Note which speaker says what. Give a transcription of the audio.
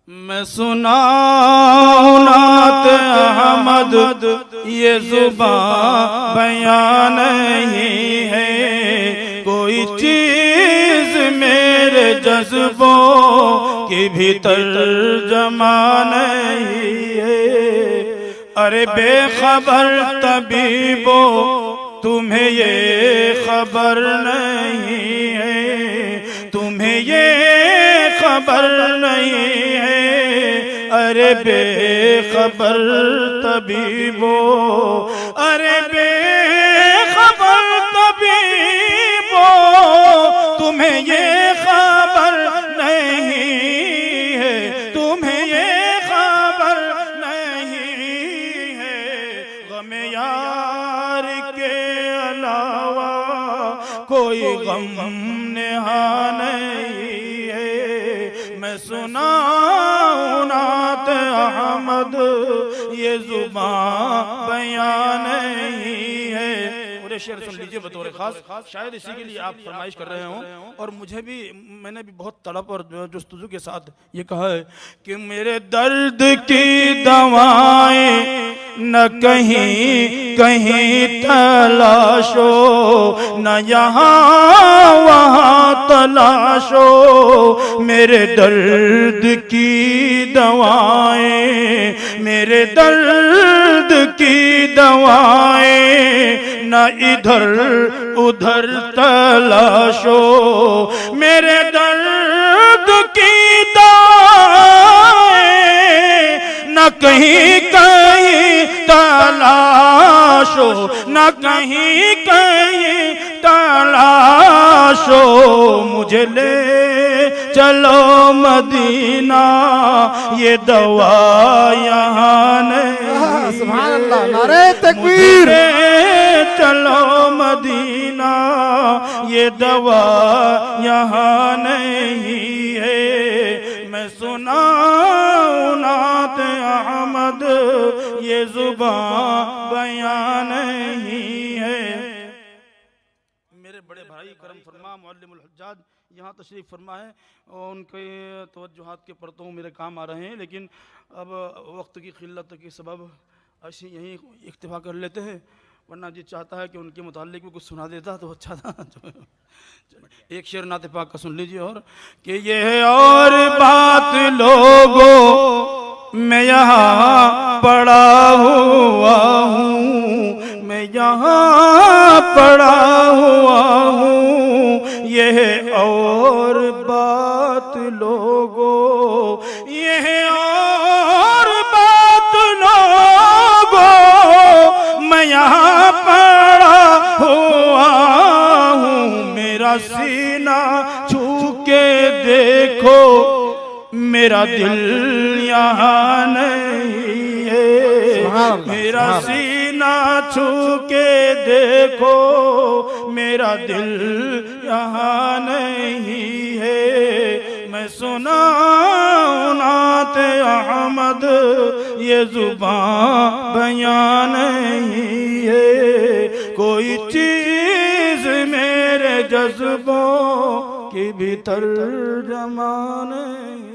Speaker 1: मैं सुनाऊं नात अहमद, ये जुबां बयां नहीं है। कोई चीज मेरे जज्बों के भीतर जमा नहीं है। अरे बेखबर तबीबो, तुम्हें ये खबर नहीं है, तुम्हें ये खबर नहीं है। अरे बेखबर तबीबो, अरे बेखबर तबीबो, तुम्हें ये खबर नहीं है, तुम्हें ये खबर नहीं है। गम यार के अलावा कोई गम नेहा नहीं है। मैं सुनाऊं नात अहमद, ये जुबां बयां नहीं है। पूरे शेर सुन लीजिए बतौर खास, शायद इसी के लिए आप फरमाइश कर रहे हो। और मुझे भी, मैंने भी बहुत तड़प और जुस्तजू के साथ ये कहा है कि मेरे दर्द की दवाएं न कहीं कहीं तलाशो, न यहाँ वहाँ तलाशो। मेरे दर्द की दवाएं, मेरे दर्द की दवाएं न इधर उधर तलाशो। मेरे दर्द की दवाएं न कहीं कहीं तलाशो, न कहीं कहीं तलाशो। मुझे ले चलो मदीना, ये दवा यहाँ नहीं।
Speaker 2: सुभान अल्लाह, नारे तकबीर।
Speaker 1: चलो मदीना, ये दवा यहाँ नहीं है। मैं सुनाऊं नात अहमद, ये जुबां बयां नहीं है। मेरे बड़े भाई करम फरमा मुअल्लिमुल हुज्जाज यहाँ तशरीफ़ फरमा है और उनके तवज्जुहात के परतों मेरे काम आ रहे हैं। लेकिन अब वक्त की खिल्लत के सबब ऐसे यहीं इक्तिफा कर लेते हैं, वरना जी चाहता है कि उनके मुताल्लिक भी कुछ सुना देता तो अच्छा था। एक शेर नाते पाक का सुन लीजिए। और कि ये और बात लोगों, मैं यहाँ पड़ा हुआ हूँ, मैं यहाँ पड़ा हुआ हूँ। यह और बात लोगों, यह और बात लोगों, मैं यहाँ पड़ा हुआ हूँ। मेरा सीना छू के देखो, मेरा दिल यहाँ नहीं है। मेरा सीना छू के देखो, मेरा दिल यहाँ नहीं है। मैं सुनाऊं नात अहमद, ये जुबां बयां नहीं है। कोई चीज मेरे जज्बों के भीतर जमा नहीं।